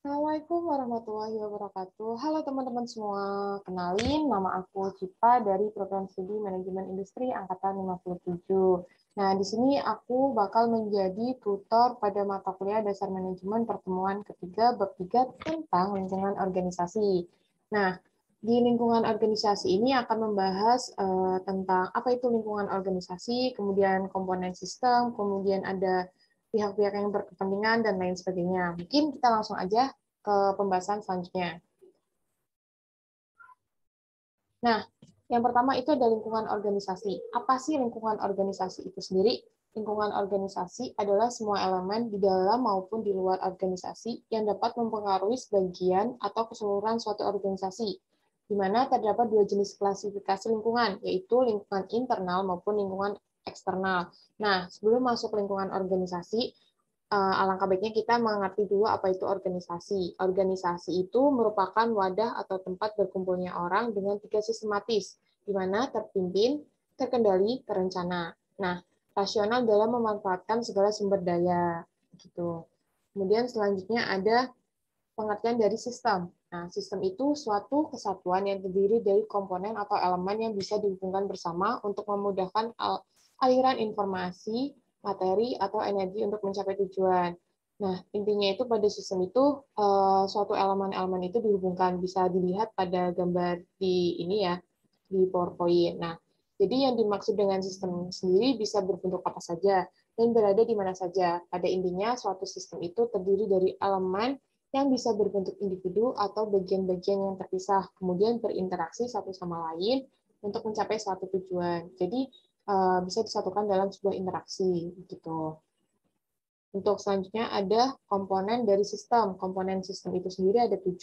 Assalamualaikum warahmatullahi wabarakatuh. Halo teman-teman semua, kenalin nama aku Cipa dari Program Studi Manajemen Industri Angkatan 57. Nah, di sini aku bakal menjadi tutor pada mata kuliah Dasar Manajemen pertemuan ketiga bab 3 tentang lingkungan organisasi. Nah, di lingkungan organisasi ini akan membahas tentang apa itu lingkungan organisasi, kemudian komponen sistem, kemudian ada pihak-pihak yang berkepentingan, dan lain sebagainya. Mungkin kita langsung aja ke pembahasan selanjutnya. Nah, yang pertama itu ada lingkungan organisasi. Apa sih lingkungan organisasi itu sendiri? Lingkungan organisasi adalah semua elemen di dalam maupun di luar organisasi yang dapat mempengaruhi sebagian atau keseluruhan suatu organisasi, di mana terdapat dua jenis klasifikasi lingkungan, yaitu lingkungan internal maupun lingkungan eksternal. Nah, sebelum masuk lingkungan organisasi, alangkah baiknya kita mengerti dulu apa itu organisasi. Organisasi itu merupakan wadah atau tempat berkumpulnya orang dengan tiga sistematis, di mana terpimpin, terkendali, terencana. Nah, rasional dalam memanfaatkan segala sumber daya. Gitu. Kemudian selanjutnya ada pengertian dari sistem. Nah, sistem itu suatu kesatuan yang terdiri dari komponen atau elemen yang bisa dihubungkan bersama untuk memudahkan aliran informasi, materi, atau energi untuk mencapai tujuan. Nah, intinya itu pada sistem itu suatu elemen-elemen itu dihubungkan, bisa dilihat pada gambar di ini ya, di PowerPoint. Nah, jadi yang dimaksud dengan sistem sendiri bisa berbentuk apa saja dan berada di mana saja. Pada intinya, suatu sistem itu terdiri dari elemen yang bisa berbentuk individu atau bagian-bagian yang terpisah, kemudian berinteraksi satu sama lain untuk mencapai suatu tujuan. Jadi bisa disatukan dalam sebuah interaksi gitu. Untuk selanjutnya ada komponen dari sistem. Komponen sistem itu sendiri ada 7.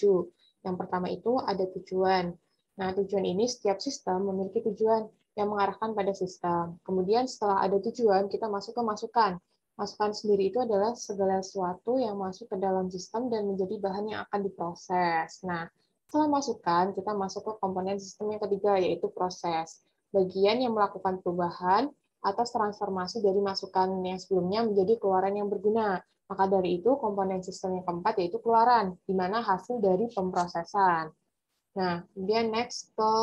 Yang pertama itu ada tujuan. Nah, tujuan ini setiap sistem memiliki tujuan yang mengarahkan pada sistem. Kemudian setelah ada tujuan, kita masuk ke masukan. Masukan sendiri itu adalah segala sesuatu yang masuk ke dalam sistem dan menjadi bahan yang akan diproses. Nah, setelah masukan, kita masuk ke komponen sistem yang ketiga, yaitu proses. Bagian yang melakukan perubahan atas transformasi dari masukan yang sebelumnya menjadi keluaran yang berguna. Maka dari itu, komponen sistem yang keempat yaitu keluaran, di mana hasil dari pemrosesan. Nah, kemudian next ke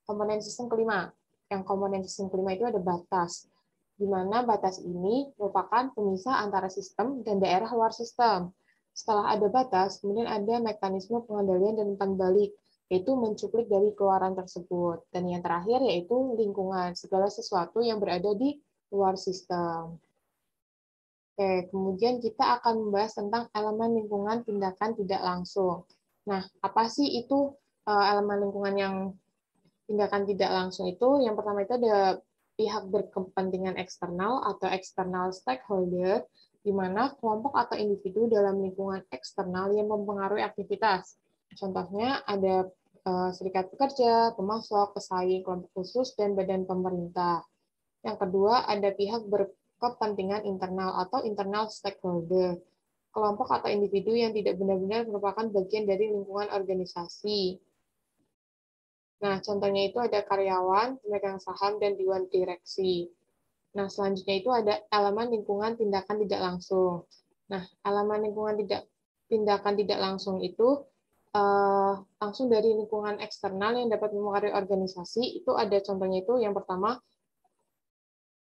komponen sistem kelima. Yang komponen sistem kelima itu ada batas, di mana batas ini merupakan pemisah antara sistem dan daerah luar sistem. Setelah ada batas, kemudian ada mekanisme pengendalian dan umpan balik, yaitu mencuplik dari keluaran tersebut. Dan yang terakhir yaitu lingkungan, segala sesuatu yang berada di luar sistem. Oke, kemudian kita akan membahas tentang elemen lingkungan tindakan tidak langsung. Nah, apa sih itu elemen lingkungan yang tindakan tidak langsung itu? Yang pertama itu ada pihak berkepentingan eksternal atau external stakeholder, di mana kelompok atau individu dalam lingkungan eksternal yang mempengaruhi aktivitas. Contohnya ada serikat pekerja, pemasok, pesaing, kelompok khusus, dan badan pemerintah. Yang kedua, ada pihak berkepentingan internal atau internal stakeholder, kelompok atau individu yang tidak benar-benar merupakan bagian dari lingkungan organisasi. Nah, contohnya itu ada karyawan, pemegang saham, dan dewan direksi. Nah, selanjutnya itu ada elemen lingkungan tindakan tidak langsung. Nah, elemen lingkungan tindakan tidak langsung itu langsung dari lingkungan eksternal yang dapat mempengaruhi organisasi. Itu ada contohnya itu yang pertama,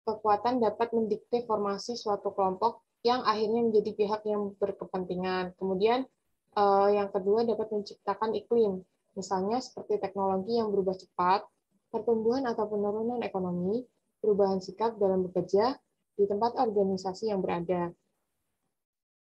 kekuatan dapat mendikte formasi suatu kelompok yang akhirnya menjadi pihak yang berkepentingan. Kemudian yang kedua dapat menciptakan iklim, misalnya seperti teknologi yang berubah cepat, pertumbuhan atau penurunan ekonomi, perubahan sikap dalam bekerja di tempat organisasi yang berada.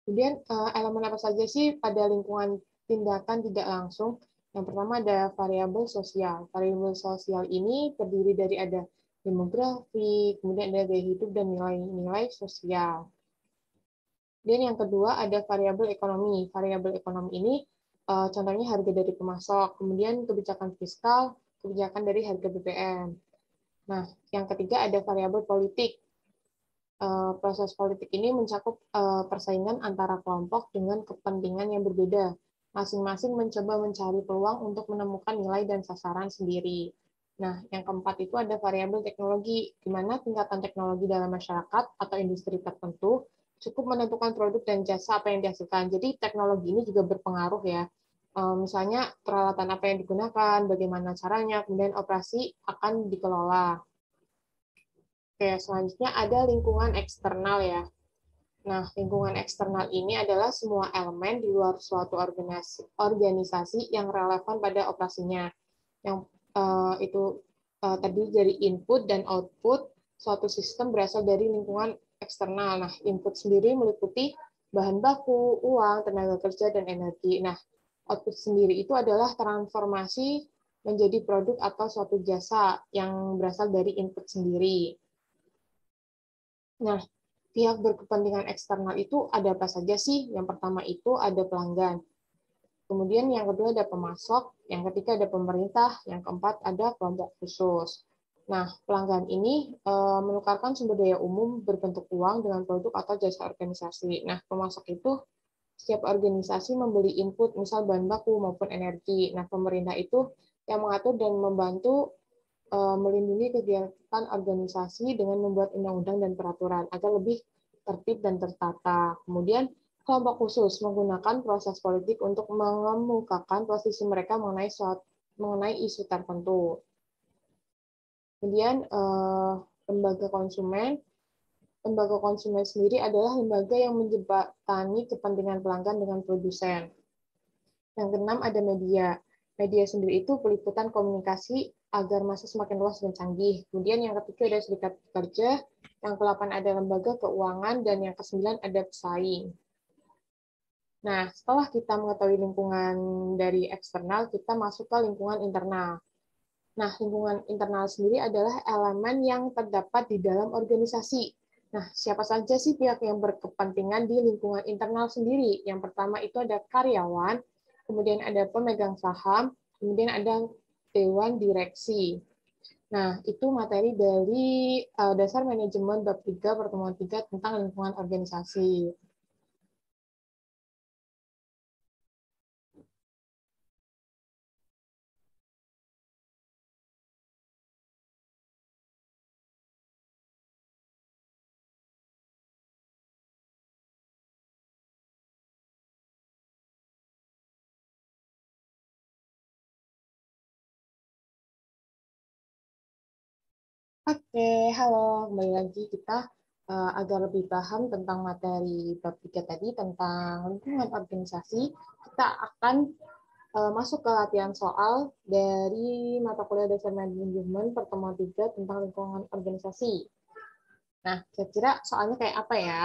Kemudian elemen apa saja sih pada lingkungan tindakan tidak langsung? Yang pertama ada variabel sosial. Variabel sosial ini terdiri dari ada demografi, kemudian ada gaya hidup dan nilai-nilai sosial. Dan yang kedua ada variabel ekonomi. Variabel ekonomi ini contohnya harga dari pemasok, kemudian kebijakan fiskal, kebijakan dari harga BBM. Nah, yang ketiga ada variabel politik. Proses politik ini mencakup persaingan antara kelompok dengan kepentingan yang berbeda. Masing-masing mencoba mencari peluang untuk menemukan nilai dan sasaran sendiri. Nah, yang keempat itu ada variabel teknologi, di mana tingkatan teknologi dalam masyarakat atau industri tertentu cukup menentukan produk dan jasa apa yang dihasilkan. Jadi teknologi ini juga berpengaruh ya. Misalnya peralatan apa yang digunakan, bagaimana caranya, kemudian operasi akan dikelola. Oke, selanjutnya ada lingkungan eksternal ya. Nah, lingkungan eksternal ini adalah semua elemen di luar suatu organisasi yang relevan pada operasinya. Yang itu terdiri dari input dan output suatu sistem berasal dari lingkungan eksternal. Nah, input sendiri meliputi bahan baku, uang, tenaga kerja, dan energi. Nah, output sendiri itu adalah transformasi menjadi produk atau suatu jasa yang berasal dari input sendiri. Nah, pihak berkepentingan eksternal itu ada apa saja sih? Yang pertama itu ada pelanggan. Kemudian yang kedua ada pemasok, yang ketiga ada pemerintah, yang keempat ada kelompok khusus. Nah, pelanggan ini menukarkan sumber daya umum berbentuk uang dengan produk atau jasa organisasi. Nah, pemasok itu setiap organisasi membeli input, misal bahan baku maupun energi. Nah, pemerintah itu yang mengatur dan membantu melindungi kegiatan organisasi dengan membuat undang-undang dan peraturan agar lebih tertib dan tertata. Kemudian kelompok khusus menggunakan proses politik untuk mengemukakan posisi mereka mengenai isu tertentu. Kemudian lembaga konsumen. Lembaga konsumen sendiri adalah lembaga yang menjembatani kepentingan pelanggan dengan produsen. Yang keenam ada media. Media sendiri itu peliputan komunikasi agar masa semakin luas dan canggih. Kemudian yang ketiga ada serikat pekerja, yang ke-8 ada lembaga keuangan, dan yang ke-9 ada pesaing. Nah, setelah kita mengetahui lingkungan dari eksternal, kita masuk ke lingkungan internal. Nah, lingkungan internal sendiri adalah elemen yang terdapat di dalam organisasi. Nah, siapa saja sih pihak yang berkepentingan di lingkungan internal sendiri? Yang pertama itu ada karyawan, kemudian ada pemegang saham, kemudian ada dewan direksi. Nah, itu materi dari dasar manajemen bab 3 pertemuan 3 tentang lingkungan organisasi. Oke, halo. Kembali lagi kita agar lebih paham tentang materi bab 3 tadi tentang lingkungan organisasi, kita akan masuk ke latihan soal dari mata kuliah dasar manajemen pertemuan 3 tentang lingkungan organisasi. Nah, kira-kira soalnya kayak apa ya?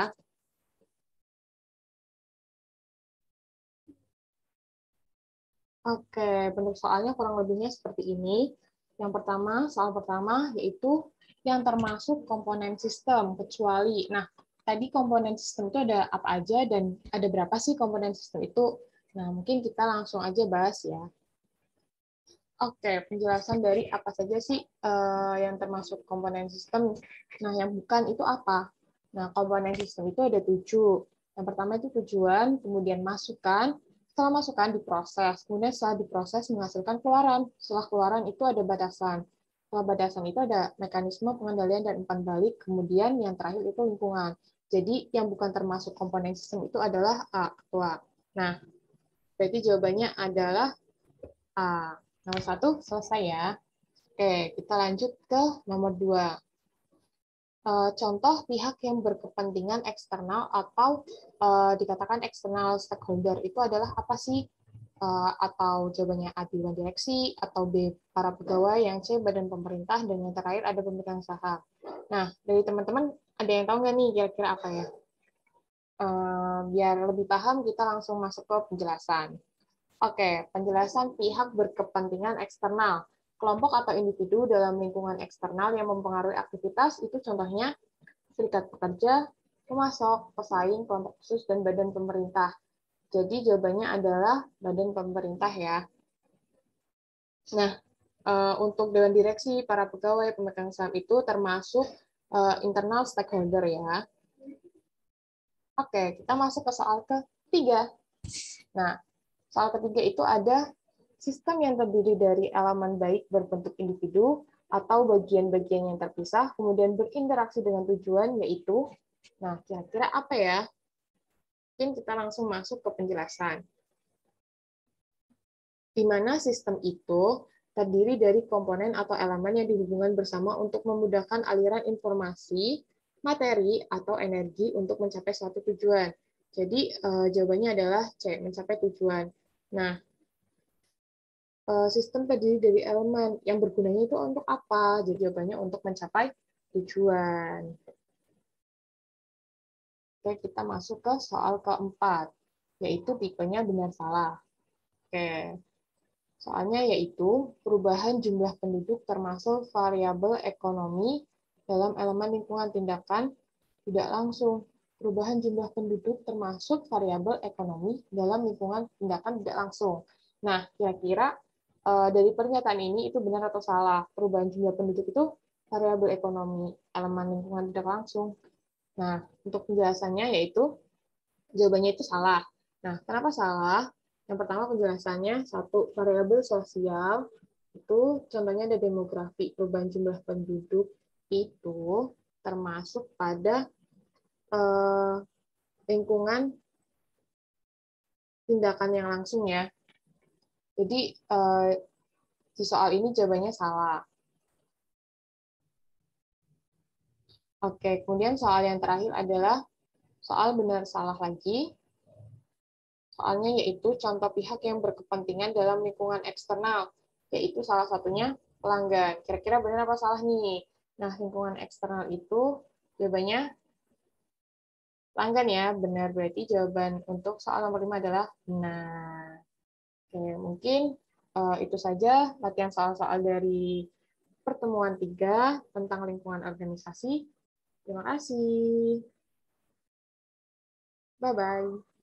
Oke, bentuk soalnya kurang lebihnya seperti ini. Yang pertama, soal pertama yaitu yang termasuk komponen sistem, kecuali. Nah, tadi komponen sistem itu ada apa aja dan ada berapa sih komponen sistem itu? Nah, mungkin kita langsung aja bahas ya. Oke, penjelasan dari apa saja sih yang termasuk komponen sistem. Nah, yang bukan itu apa? Nah, komponen sistem itu ada 7. Yang pertama itu tujuan, kemudian masukan. Setelah masukan diproses, kemudian setelah diproses menghasilkan keluaran. Setelah keluaran itu ada batasan. Setelah batasan itu ada mekanisme pengendalian dan umpan balik. Kemudian yang terakhir itu lingkungan. Jadi yang bukan termasuk komponen sistem itu adalah ketua. Nah, berarti jawabannya adalah A. Nomor 1 selesai ya. Oke, kita lanjut ke nomor 2. Contoh pihak yang berkepentingan eksternal atau dikatakan eksternal stakeholder itu adalah apa sih? Atau jawabannya A, dewan direksi, atau B, para pegawai, yang C, badan pemerintah, dan yang terakhir ada pemegang saham. Nah, dari teman-teman ada yang tahu nggak nih kira-kira apa ya? Biar lebih paham, kita langsung masuk ke penjelasan. Oke, penjelasan pihak berkepentingan eksternal. Kelompok atau individu dalam lingkungan eksternal yang mempengaruhi aktivitas itu contohnya serikat pekerja, pemasok, pesaing, kelompok khusus, dan badan pemerintah. Jadi jawabannya adalah badan pemerintah ya. Nah, untuk dewan direksi, para pegawai, pemegang saham itu termasuk internal stakeholder ya. Oke, kita masuk ke soal ketiga. Nah, soal ketiga itu ada sistem yang terdiri dari elemen baik berbentuk individu atau bagian-bagian yang terpisah, kemudian berinteraksi dengan tujuan, yaitu Nah, kira-kira apa ya? Mungkin kita langsung masuk ke penjelasan. Di mana sistem itu terdiri dari komponen atau elemen yang dihubungkan bersama untuk memudahkan aliran informasi, materi, atau energi untuk mencapai suatu tujuan. Jadi, jawabannya adalah C, mencapai tujuan. Nah, sistem terdiri dari elemen yang bergunanya itu untuk apa? Jadi, jawabannya untuk mencapai tujuan. Oke, kita masuk ke soal keempat, yaitu tipenya benar-salah. Oke, soalnya yaitu perubahan jumlah penduduk termasuk variabel ekonomi dalam elemen lingkungan tindakan tidak langsung. Perubahan jumlah penduduk termasuk variabel ekonomi dalam lingkungan tindakan tidak langsung. Nah, kira-kira dari pernyataan ini itu benar atau salah? Perubahan jumlah penduduk itu variabel ekonomi, elemen lingkungan tidak langsung. Nah, untuk penjelasannya yaitu jawabannya itu salah. Nah, kenapa salah? Yang pertama penjelasannya, satu, variabel sosial, itu contohnya ada demografi, perubahan jumlah penduduk itu termasuk pada lingkungan tindakan yang langsung ya. Jadi di soal ini jawabannya salah. Oke, kemudian soal yang terakhir adalah soal benar salah lagi. Soalnya yaitu contoh pihak yang berkepentingan dalam lingkungan eksternal, yaitu salah satunya pelanggan. Kira-kira benar apa salah nih? Nah, lingkungan eksternal itu jawabannya pelanggan ya, benar. Berarti jawaban untuk soal nomor 5 adalah benar. Oke, mungkin itu saja latihan soal-soal dari pertemuan 3 tentang lingkungan organisasi. Terima kasih. Bye-bye.